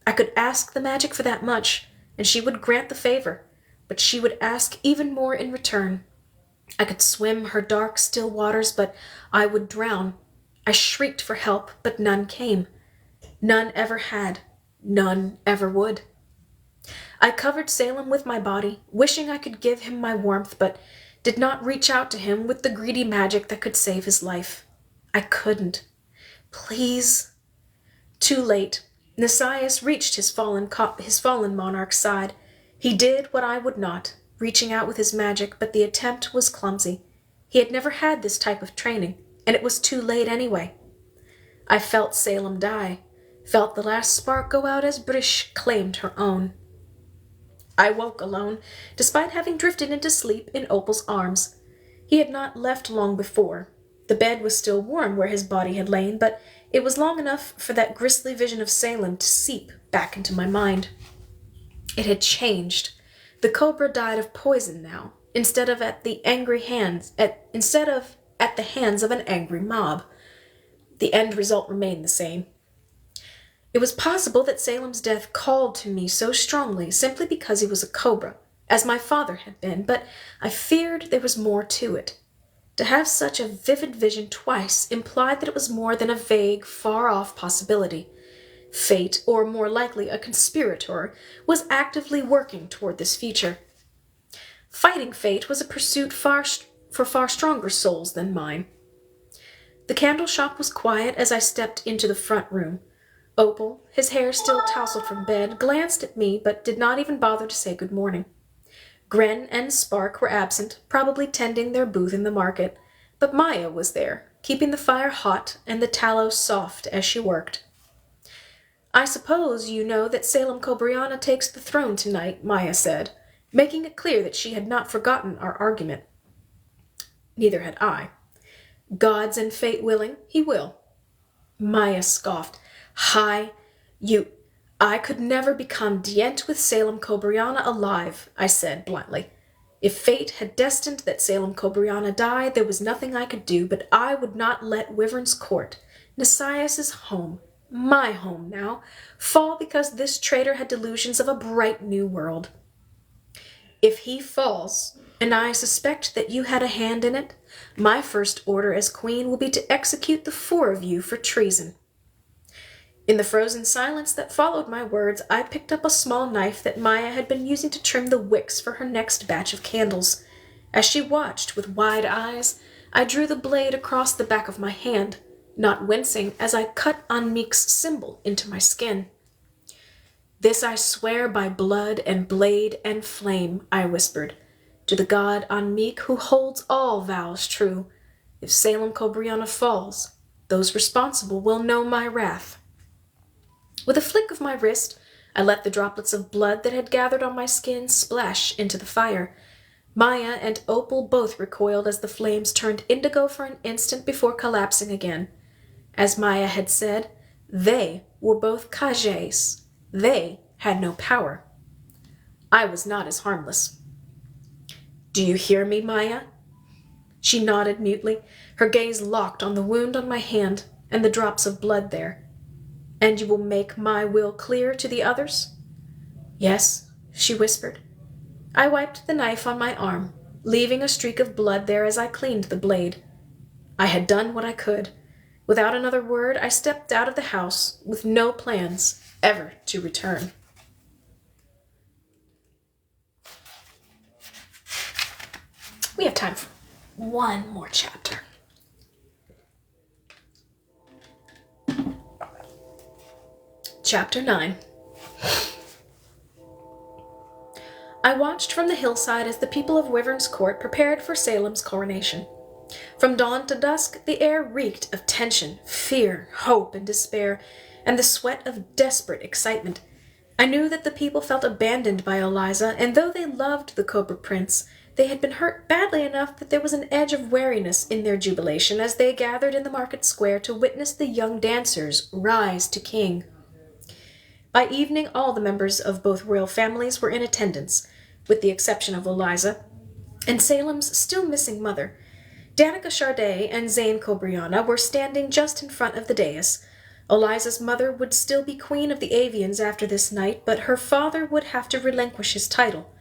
I could ask the magic for that much, and she would grant the favor, but she would ask even more in return. I could swim her dark, still waters, but I would drown. I shrieked for help, but none came. None ever had. None ever would. I covered Salem with my body, wishing I could give him my warmth, but did not reach out to him with the greedy magic that could save his life. I couldn't. Please. Too late. Nisias reached his fallen monarch's side. He did what I would not, reaching out with his magic, but the attempt was clumsy. He had never had this type of training, and it was too late anyway. I felt Salem die, felt the last spark go out as Brish claimed her own. I woke alone, despite having drifted into sleep in Opal's arms. He had not left long before. The bed was still warm where his body had lain, but it was long enough for that grisly vision of Salem to seep back into my mind. It had changed. The cobra died of poison now, instead of at the hands of an angry mob. The end result remained the same. It was possible that Salem's death called to me so strongly simply because he was a cobra, as my father had been, but I feared there was more to it. To have such a vivid vision twice implied that it was more than a vague, far-off possibility. Fate, or more likely a conspirator, was actively working toward this future. Fighting fate was a pursuit for far stronger souls than mine. The candle shop was quiet as I stepped into the front room. Opal, his hair still tousled from bed, glanced at me but did not even bother to say good morning. Gren and Spark were absent, probably tending their booth in the market, but Maya was there, keeping the fire hot and the tallow soft as she worked. I suppose you know that Salem Cobriana takes the throne tonight, Maya said, making it clear that she had not forgotten our argument. Neither had I. Gods and fate willing, he will. Maya scoffed. I could never become dient with Salem Cobriana alive, I said bluntly. If fate had destined that Salem Cobriana die, there was nothing I could do, but I would not let Wyvern's court, Nisias's home, my home now, fall because this traitor had delusions of a bright new world. If he falls, and I suspect that you had a hand in it, my first order as queen will be to execute the 4 of you for treason. In the frozen silence that followed my words, I picked up a small knife that Maya had been using to trim the wicks for her next batch of candles. As she watched with wide eyes, I drew the blade across the back of my hand, not wincing as I cut Anmiek's symbol into my skin. This I swear by blood and blade and flame, I whispered, to the god Anmiek who holds all vows true. If Salem Cobriana falls, those responsible will know my wrath. With a flick of my wrist, I let the droplets of blood that had gathered on my skin splash into the fire. Maya and Opal both recoiled as the flames turned indigo for an instant before collapsing again. As Maya had said, they were both Kajes. They had no power. I was not as harmless. Do you hear me, Maya? She nodded mutely, her gaze locked on the wound on my hand and the drops of blood there. And you will make my will clear to the others? Yes, she whispered. I wiped the knife on my arm, leaving a streak of blood there as I cleaned the blade. I had done what I could. Without another word, I stepped out of the house with no plans ever to return. We have time for one more chapter. Chapter 9. I watched from the hillside as the people of Wyvern's court prepared for Salem's coronation. From dawn to dusk, the air reeked of tension, fear, hope, and despair, and the sweat of desperate excitement. I knew that the people felt abandoned by Eliza, and though they loved the Cobra Prince, they had been hurt badly enough that there was an edge of wariness in their jubilation as they gathered in the market square to witness the young dancers rise to king. By evening, all the members of both royal families were in attendance, with the exception of Eliza, and Salem's still missing mother. Danica Charday and Zane Cobriana were standing just in front of the dais. Eliza's mother would still be queen of the Avians after this night, but her father would have to relinquish his title.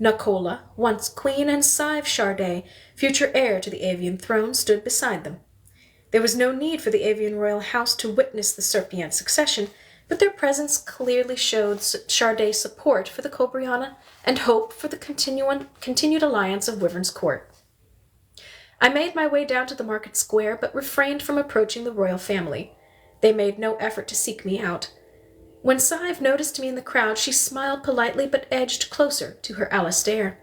Nakola, once queen, and Sive Charday, future heir to the Avian throne, stood beside them. There was no need for the Avian royal house to witness the Serpiant succession, but their presence clearly showed Charday's support for the Cobriana and hope for the continued alliance of Wyvern's court. I made my way down to the market square, but refrained from approaching the royal family. They made no effort to seek me out. When Sive noticed me in the crowd, she smiled politely but edged closer to her Alastair.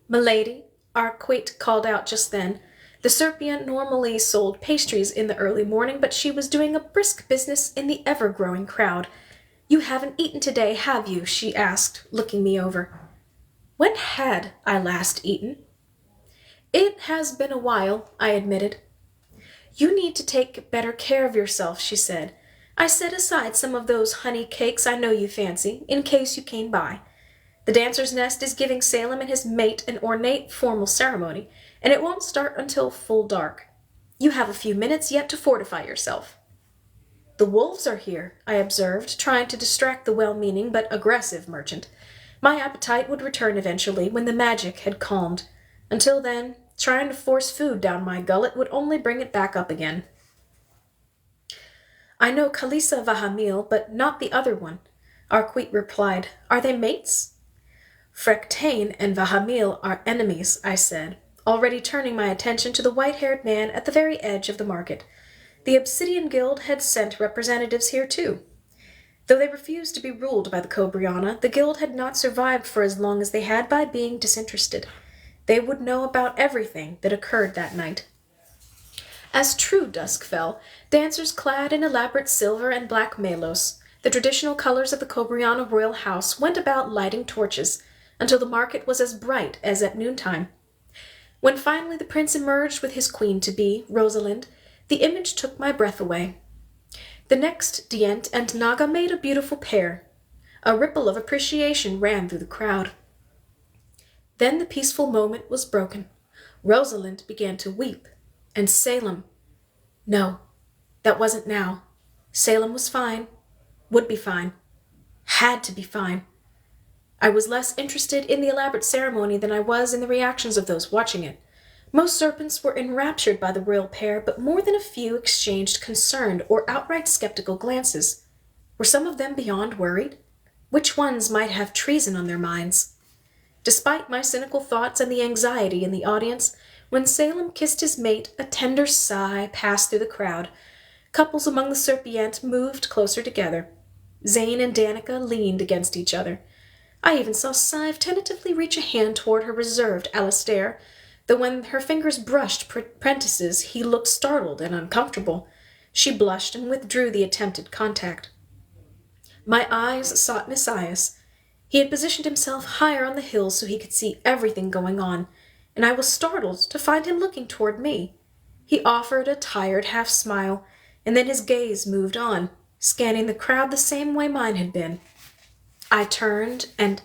"Milady," Arquette called out just then. The Serpiant normally sold pastries in the early morning, but she was doing a brisk business in the ever-growing crowd. "You haven't eaten today, have you?" she asked, looking me over. When had I last eaten? "It has been a while," I admitted. "You need to take better care of yourself," she said. "I set aside some of those honey cakes I know you fancy, in case you came by. The Dancer's Nest is giving Salem and his mate an ornate formal ceremony, and it won't start until full dark. You have a few minutes yet to fortify yourself." "The wolves are here," I observed, trying to distract the well-meaning but aggressive merchant. My appetite would return eventually when the magic had calmed. Until then, trying to force food down my gullet would only bring it back up again. "I know Kalisa Vahamil, but not the other one," Arquette replied. "Are they mates?" "Frektain and Vahamil are enemies," I said, already turning my attention to the white-haired man at the very edge of the market. The Obsidian Guild had sent representatives here too. Though they refused to be ruled by the Cobriana, the Guild had not survived for as long as they had by being disinterested. They would know about everything that occurred that night. As true dusk fell, dancers clad in elaborate silver and black malos, the traditional colors of the Cobriana royal house, went about lighting torches until the market was as bright as at noontime. When finally the prince emerged with his queen-to-be, Rosalind, the image took my breath away. The next Dient and Naga made a beautiful pair. A ripple of appreciation ran through the crowd. Then the peaceful moment was broken. Rosalind began to weep, and Salem— No, that wasn't now. Salem was fine, would be fine, had to be fine. I was less interested in the elaborate ceremony than I was in the reactions of those watching it. Most serpents were enraptured by the royal pair, but more than a few exchanged concerned or outright skeptical glances. Were some of them beyond worried? Which ones might have treason on their minds? Despite my cynical thoughts and the anxiety in the audience, when Salem kissed his mate, a tender sigh passed through the crowd. Couples among the serpientes moved closer together. Zane and Danica leaned against each other. I even saw Sive tentatively reach a hand toward her reserved Alastair, though when her fingers brushed Prentice's, he looked startled and uncomfortable. She blushed and withdrew the attempted contact. My eyes sought Messias. He had positioned himself higher on the hill so he could see everything going on, and I was startled to find him looking toward me. He offered a tired half-smile, and then his gaze moved on, scanning the crowd the same way mine had been. I turned, and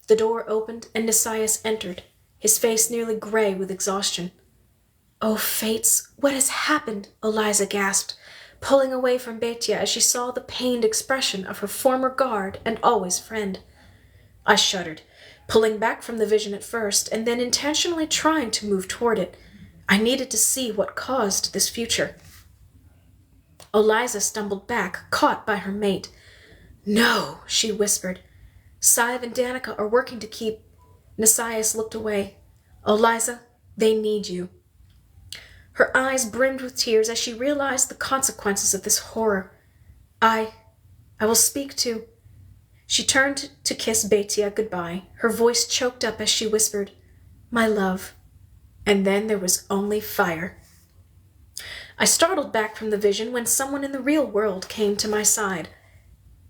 the door opened, and Messias entered, his face nearly gray with exhaustion. "Oh, fates, what has happened?" Eliza gasped, pulling away from Betia as she saw the pained expression of her former guard and always friend. I shuddered, pulling back from the vision at first, and then intentionally trying to move toward it. I needed to see what caused this future. Eliza stumbled back, caught by her mate. "No," she whispered. "Sive and Danica are working to keep—" Messias looked away. "Eliza, they need you." Her eyes brimmed with tears as she realized the consequences of this horror. I will speak to—" She turned to kiss Betia goodbye, her voice choked up as she whispered, "My love." And then there was only fire. I startled back from the vision when someone in the real world came to my side.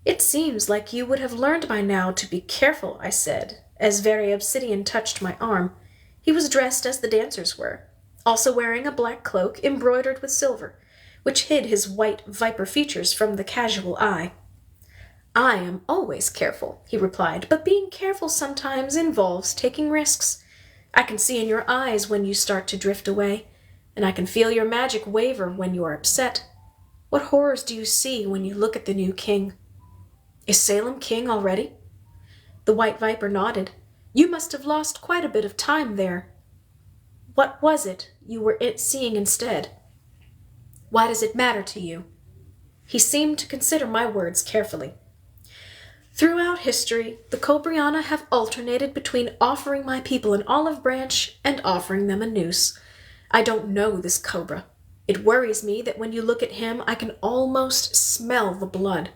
"It seems like you would have learned by now to be careful," I said, as Very Obsidian touched my arm. He was dressed as the dancers were, also wearing a black cloak embroidered with silver, which hid his white viper features from the casual eye. "I am always careful," he replied, "but being careful sometimes involves taking risks. I can see in your eyes when you start to drift away, and I can feel your magic waver when you are upset. What horrors do you see when you look at the new king?" "Is Salem king already?" The white viper nodded. "You must have lost quite a bit of time there. What was it you were seeing instead? Why does it matter to you?" He seemed to consider my words carefully. "Throughout history, the Cobriana have alternated between offering my people an olive branch and offering them a noose. I don't know this cobra. It worries me that when you look at him, I can almost smell the blood."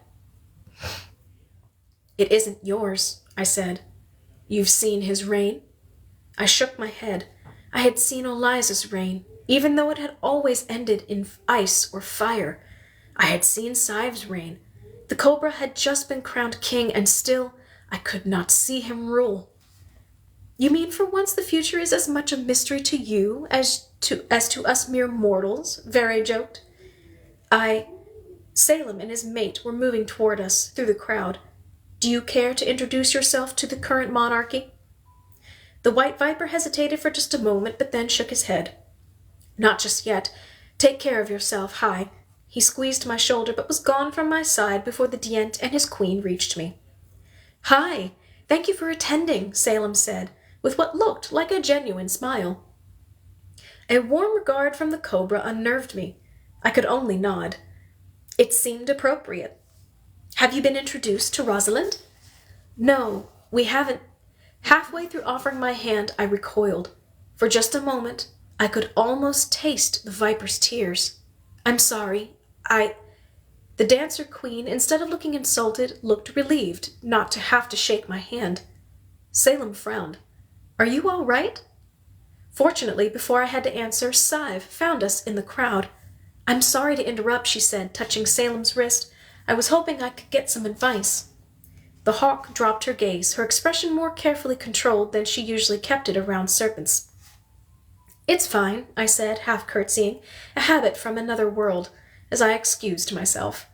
"It isn't yours," I said. "You've seen his reign?" I shook my head. I had seen Eliza's reign, even though it had always ended in ice or fire. I had seen Sive's reign. The cobra had just been crowned king, and still I could not see him rule. "You mean for once the future is as much a mystery to you as to us mere mortals?" Very joked. Salem and his mate were moving toward us through the crowd. "Do you care to introduce yourself to the current monarchy?" The white viper hesitated for just a moment, but then shook his head. "Not just yet. Take care of yourself, Hi." He squeezed my shoulder, but was gone from my side before the Dient and his queen reached me. "Hi, thank you for attending," Salem said, with what looked like a genuine smile. A warm regard from the cobra unnerved me. I could only nod. It seemed appropriate. "Have you been introduced to Rosalind?" "No, we haven't." Halfway through offering my hand, I recoiled. For just a moment, I could almost taste the viper's tears. "I'm sorry. The dancer queen, instead of looking insulted, looked relieved not to have to shake my hand. Salem frowned. "Are you all right?" Fortunately, before I had to answer, Sive found us in the crowd. "I'm sorry to interrupt," she said, touching Salem's wrist. "I was hoping I could get some advice." The hawk dropped her gaze, her expression more carefully controlled than she usually kept it around serpents. "It's fine," I said, half curtsying, a habit from another world. as I excused myself.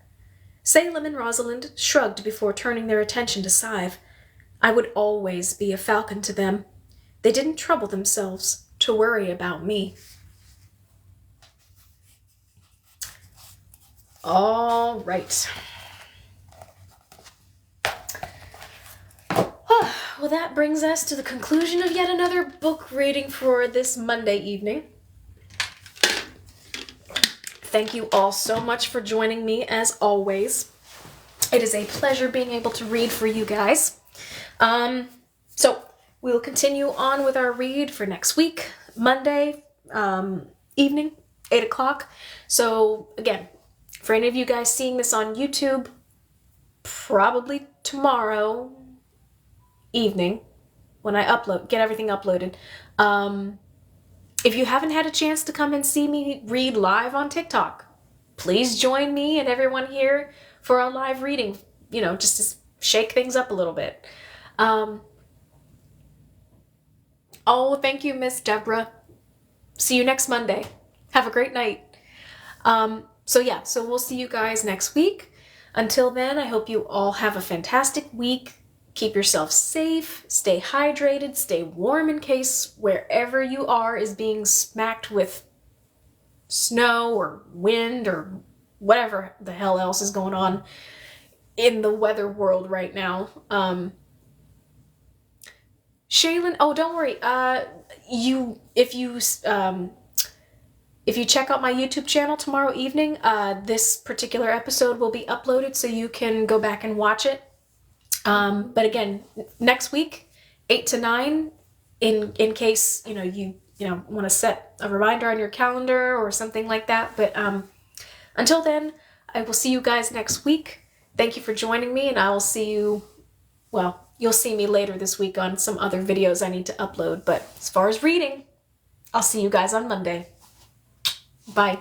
Salem and Rosalind shrugged before turning their attention to Sive. I would always be a falcon to them. They didn't trouble themselves to worry about me. All right. Well, that brings us to the conclusion of yet another book reading for this Monday evening. Thank you all so much for joining me, as always. It is a pleasure being able to read for you guys. So we will continue on with our read for next week, Monday evening, 8 o'clock. So again, for any of you guys seeing this on YouTube, probably tomorrow evening when I get everything uploaded. If you haven't had a chance to come and see me read live on TikTok, please join me and everyone here for a live reading, just to shake things up a little bit. Oh, thank you, Miss Deborah. See you next Monday. Have a great night. So we'll see you guys next week. Until then, I hope you all have a fantastic week. Keep yourself safe, stay hydrated, stay warm in case wherever you are is being smacked with snow or wind or whatever the hell else is going on in the weather world right now. Shaylin, oh, don't worry. If you check out my YouTube channel tomorrow evening, this particular episode will be uploaded so you can go back and watch it. But again, next week, 8 to 9, in case, you want to set a reminder on your calendar or something like that. But, until then, I will see you guys next week. Thank you for joining me, and I will see you, you'll see me later this week on some other videos I need to upload. But as far as reading, I'll see you guys on Monday. Bye.